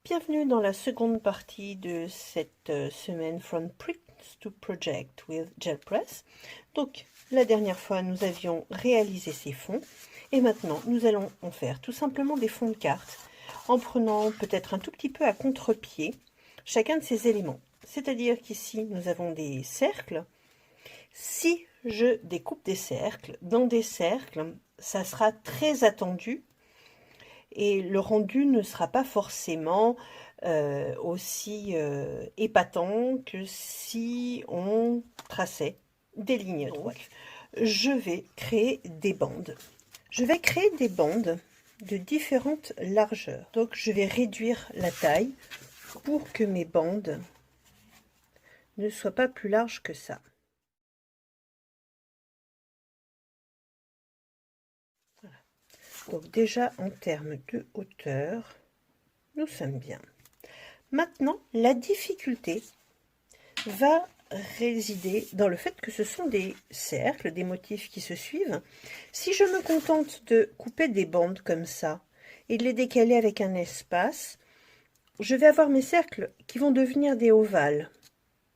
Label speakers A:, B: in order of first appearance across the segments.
A: Bienvenue dans la seconde partie de cette semaine From Print to Project with GelPress. Donc, la dernière fois, nous avions réalisé ces fonds et maintenant, nous allons en faire tout simplement des fonds de cartes en prenant peut-être un tout petit peu à contre-pied chacun de ces éléments. C'est-à-dire qu'ici, nous avons des cercles. Si je découpe des cercles, dans des cercles, ça sera très attendu et le rendu ne sera pas forcément aussi épatant que si on traçait des lignes droites. Je vais créer des bandes. Je vais créer des bandes de différentes largeurs. Donc je vais réduire la taille pour que mes bandes ne soient pas plus larges que ça. Voilà. Donc déjà en termes de hauteur, nous sommes bien. Maintenant, la difficulté va résider dans le fait que ce sont des cercles, des motifs qui se suivent. Si je me contente de couper des bandes comme ça et de les décaler avec un espace, je vais avoir mes cercles qui vont devenir des ovales,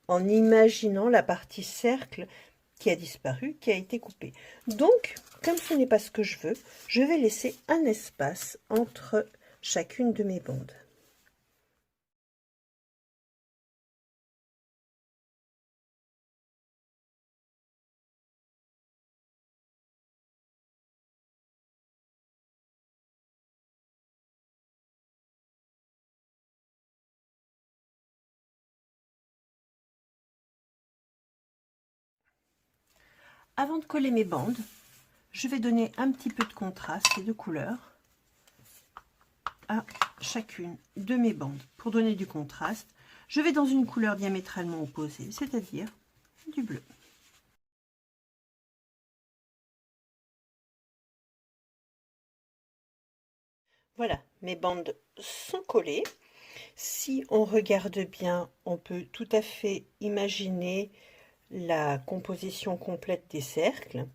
A: en imaginant la partie cercle qui a disparu, qui a été coupée. Donc, comme ce n'est pas ce que je veux, je vais laisser un espace entre chacune de mes bandes. Avant de coller mes bandes, je vais donner un petit peu de contraste et de couleur à chacune de mes bandes. Pour donner du contraste, je vais dans une couleur diamétralement opposée, c'est-à-dire du bleu. Voilà, mes bandes sont collées. Si on regarde bien, on peut tout à fait imaginer la composition complète des cercles.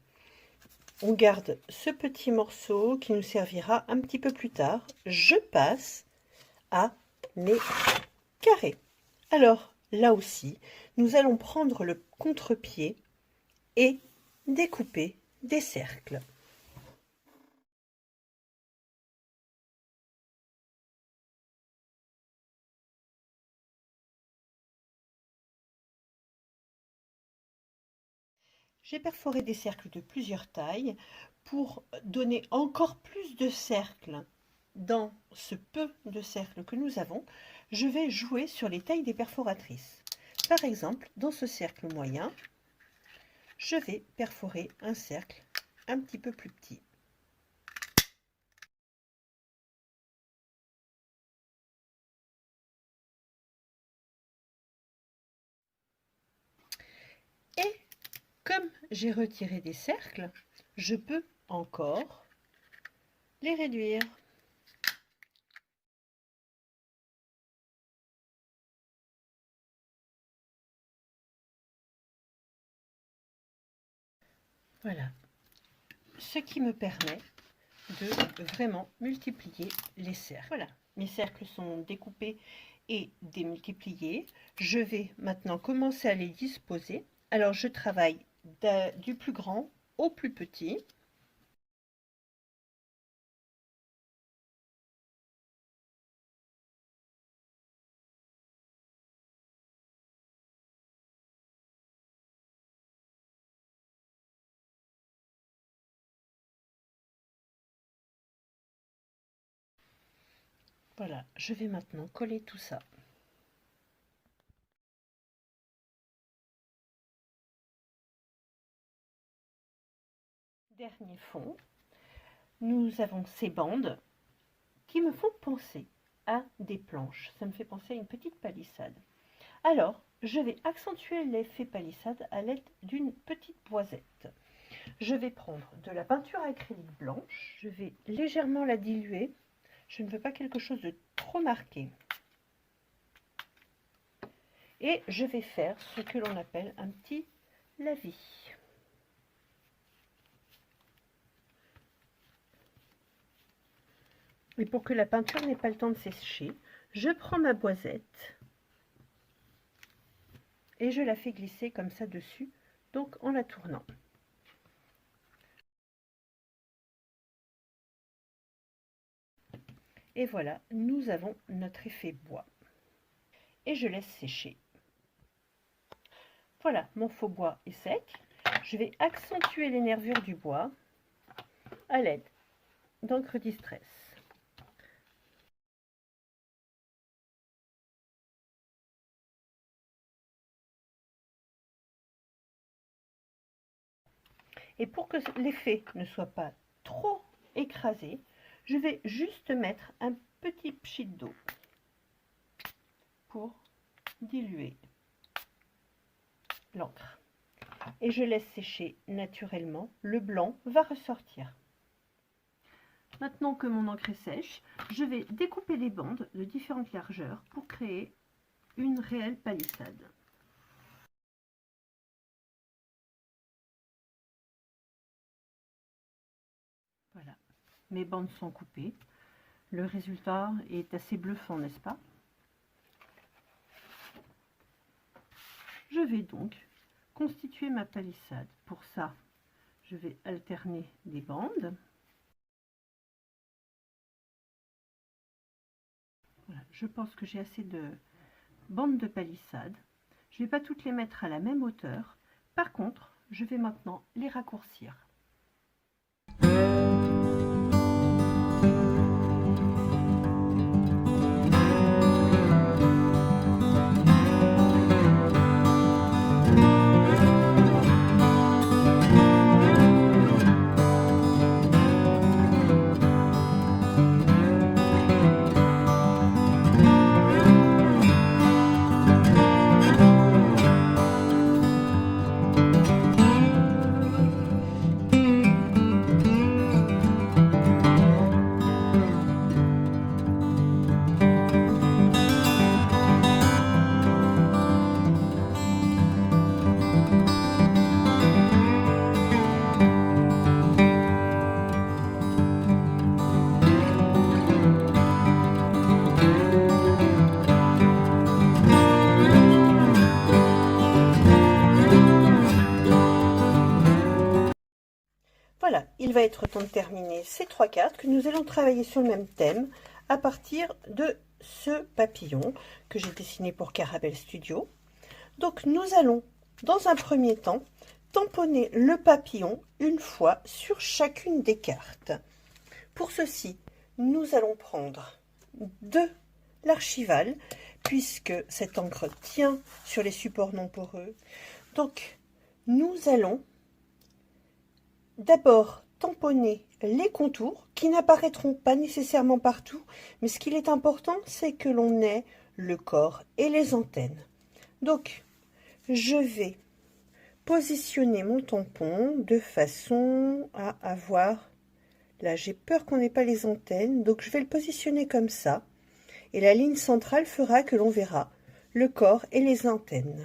A: On garde ce petit morceau qui nous servira un petit peu plus tard. Je passe à mes carrés. Alors, là aussi, nous allons prendre le contre-pied et découper des cercles. J'ai perforé des cercles de plusieurs tailles pour donner encore plus de cercles dans ce peu de cercles que nous avons. Je vais jouer sur les tailles des perforatrices. Par exemple, dans ce cercle moyen, je vais perforer un cercle un petit peu plus petit. Et comme j'ai retiré des cercles, je peux encore les réduire. Voilà, ce qui me permet de vraiment multiplier les cercles. Voilà, mes cercles sont découpés et démultipliés. Je vais maintenant commencer à les disposer. Alors je travaille du plus grand au plus petit. Voilà, je vais maintenant coller tout ça. Dernier fond, nous avons ces bandes qui me font penser à des planches. Ça me fait penser à une petite palissade. Alors, je vais accentuer l'effet palissade à l'aide d'une petite boisette. Je vais prendre de la peinture acrylique blanche, je vais légèrement la diluer Je ne veux pas quelque chose de trop marqué. Et je vais faire ce que l'on appelle un petit lavis. Et pour que la peinture n'ait pas le temps de sécher, je prends ma boisette et je la fais glisser comme ça dessus, donc en la tournant. Et voilà, nous avons notre effet bois. Et je laisse sécher. Voilà, mon faux bois est sec. Je vais accentuer les nervures du bois à l'aide d'encre Distress. Et pour que l'effet ne soit pas trop écrasé, je vais juste mettre un petit pchit d'eau pour diluer l'encre. Et je laisse sécher naturellement. Le blanc va ressortir. Maintenant que mon encre est sèche, je vais découper les bandes de différentes largeurs pour créer une réelle palissade. Voilà, mes bandes sont coupées. Le résultat est assez bluffant, n'est-ce pas? Je vais donc constituer ma palissade. Pour ça, je vais alterner des bandes. Voilà, je pense que j'ai assez de bandes de palissade. Je ne vais pas toutes les mettre à la même hauteur. Par contre, je vais maintenant les raccourcir. Voilà, il va être temps de terminer ces 3 cartes que nous allons travailler sur le même thème à partir de ce papillon que j'ai dessiné pour Caravelle Studio. Donc nous allons, dans un premier temps, tamponner le papillon une fois sur chacune des cartes. Pour ceci, nous allons prendre de l'archival, puisque cette encre tient sur les supports non poreux. Donc, nous allons d'abord tamponner les contours qui n'apparaîtront pas nécessairement partout, mais ce qu'il est important, c'est que l'on ait le corps et les antennes. Donc, je vais positionner mon tampon de façon à avoir... Là, j'ai peur qu'on n'ait pas les antennes, donc je vais le positionner comme ça. Et la ligne centrale fera que l'on verra le corps et les antennes.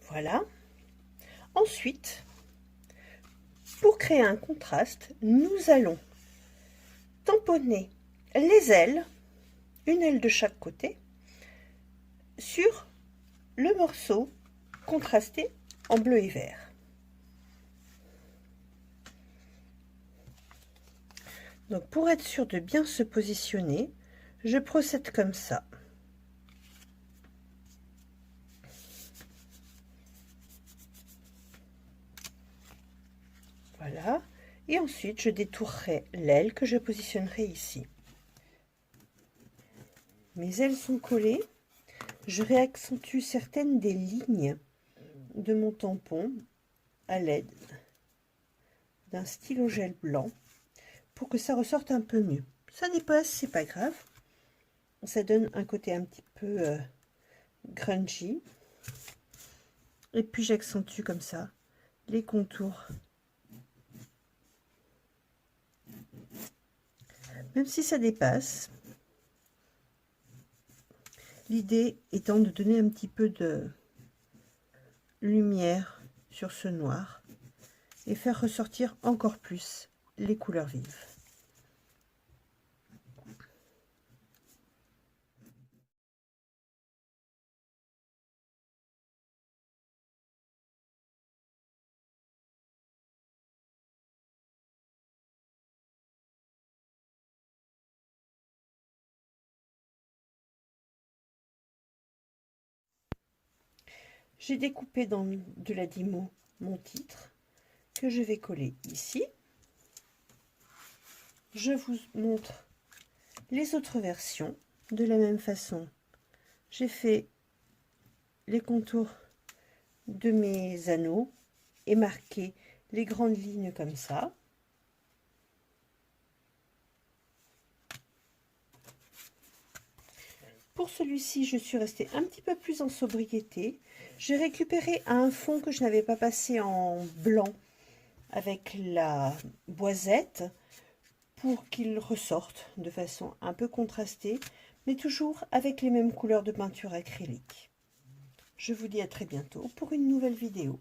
A: Voilà. Ensuite, pour créer un contraste, nous allons tamponner les ailes, une aile de chaque côté, sur le morceau contrasté en bleu et vert. Donc pour être sûr de bien se positionner, je procède comme ça. Voilà. Et ensuite, je détournerai l'aile que je positionnerai ici. Mes ailes sont collées. Je réaccentue certaines des lignes de mon tampon à l'aide d'un stylo gel blanc pour que ça ressorte un peu mieux. Ça dépasse, c'est pas grave. Ça donne un côté un petit peu grungy. Et puis j'accentue comme ça les contours. Même si ça dépasse, l'idée étant de donner un petit peu de lumière sur ce noir et faire ressortir encore plus les couleurs vives. J'ai découpé dans de la Dymo mon titre que je vais coller ici. Je vous montre les autres versions de la même façon. J'ai fait les contours de mes anneaux et marqué les grandes lignes comme ça. Pour celui-ci, je suis restée un petit peu plus en sobriété. J'ai récupéré un fond que je n'avais pas passé en blanc avec la boisette pour qu'il ressorte de façon un peu contrastée, mais toujours avec les mêmes couleurs de peinture acrylique. Je vous dis à très bientôt pour une nouvelle vidéo.